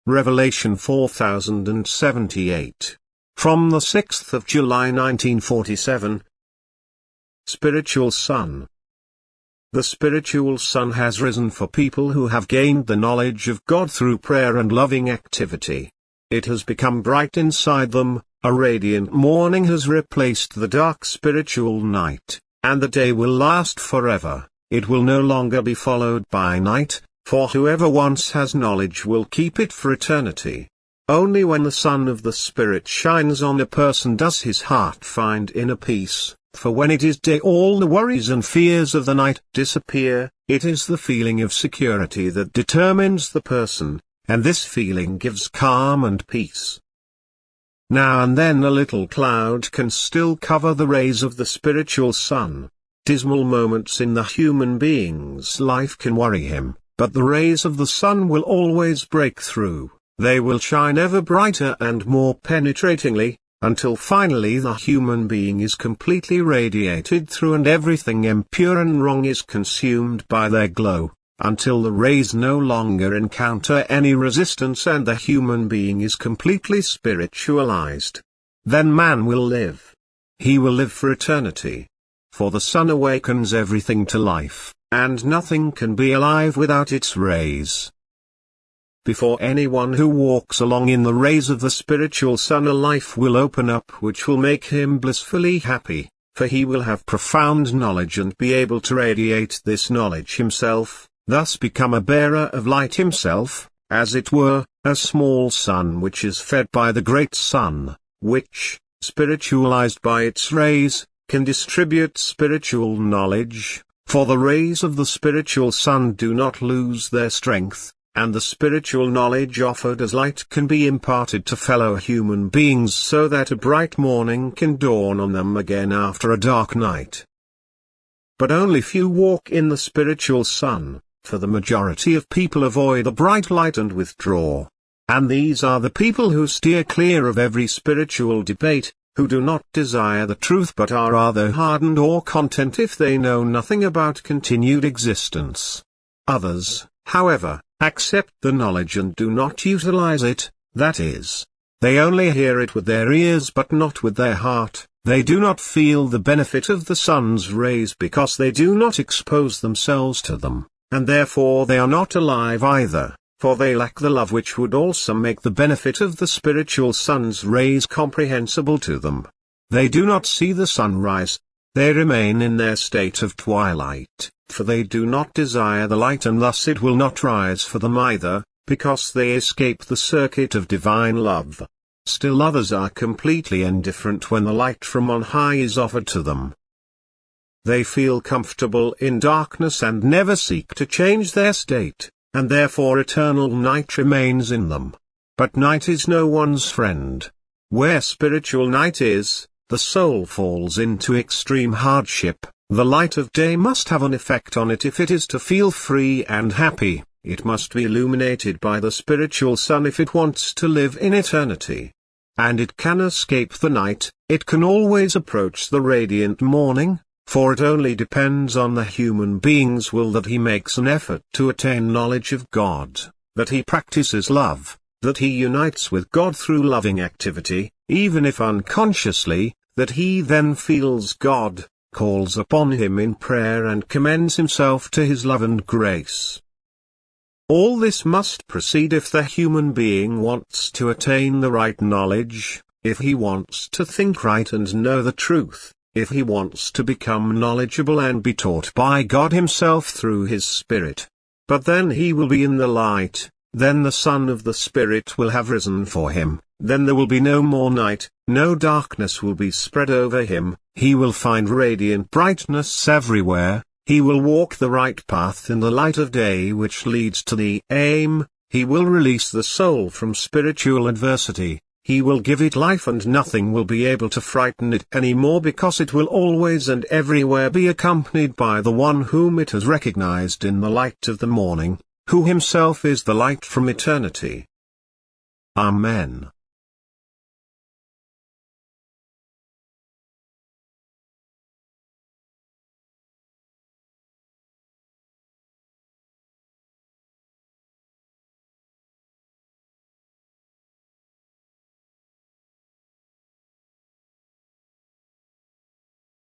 Revelation 4078. From the 6th of July 1947. Spiritual Sun. The spiritual sun has risen for people who have gained the knowledge of God through prayer and loving activity. It has become bright inside them, a radiant morning has replaced the dark spiritual night, and the day will last forever. It will no longer be followed by night, for whoever once has knowledge will keep it for eternity. Only when the sun of the Spirit shines on a person does his heart find inner peace. For when it is day all the worries and fears of the night disappear. It is the feeling of security that determines the person, and this feeling gives calm and peace. Now and then a little cloud can still cover the rays of the spiritual sun. Dismal moments in the human being's life can worry him, but the rays of the sun will always break through. They will shine ever brighter and more penetratingly, until finally the human being is completely radiated through and everything impure and wrong is consumed by their glow, until the rays no longer encounter any resistance and the human being is completely spiritualized. Then man will live. He will live for eternity. For the sun awakens everything to life, and nothing can be alive without its rays. Before anyone who walks along in the rays of the spiritual sun, a life will open up which will make him blissfully happy, for he will have profound knowledge and be able to radiate this knowledge himself, thus become a bearer of light himself, as it were, a small sun which is fed by the great sun, which, spiritualized by its rays, can distribute spiritual knowledge, for the rays of the spiritual sun do not lose their strength, and the spiritual knowledge offered as light can be imparted to fellow human beings so that a bright morning can dawn on them again after a dark night. But only few walk in the spiritual sun, for the majority of people avoid the bright light and withdraw. And these are the people who steer clear of every spiritual debate, who do not desire the truth but are rather hardened or content if they know nothing about continued existence. Others, however, accept the knowledge and do not utilize it, that is, they only hear it with their ears but not with their heart. They do not feel the benefit of the sun's rays because they do not expose themselves to them, and therefore they are not alive either, for they lack the love which would also make the benefit of the spiritual sun's rays comprehensible to them. They do not see the sun rise. They remain in their state of twilight, for they do not desire the light and thus it will not rise for them either, because they escape the circuit of divine love. Still others are completely indifferent when the light from on high is offered to them. They feel comfortable in darkness and never seek to change their state, and therefore eternal night remains in them. But night is no one's friend. Where spiritual night is, the soul falls into extreme hardship. The light of day must have an effect on it if it is to feel free and happy. It must be illuminated by the spiritual sun if it wants to live in eternity. And it can escape the night, it can always approach the radiant morning, for it only depends on the human being's will that he makes an effort to attain knowledge of God, that he practices love, that he unites with God through loving activity, even if unconsciously, that he then feels God, calls upon him in prayer and commends himself to his love and grace. All this must proceed if the human being wants to attain the right knowledge, if he wants to think right and know the truth, if he wants to become knowledgeable and be taught by God himself through his Spirit. But then he will be in the light, then the sun of the Spirit will have risen for him, then there will be no more night, no darkness will be spread over him, he will find radiant brightness everywhere, he will walk the right path in the light of day which leads to the aim, he will release the soul from spiritual adversity, he will give it life and nothing will be able to frighten it anymore because it will always and everywhere be accompanied by the one whom it has recognized in the light of the morning, who himself is the light from eternity. Amen.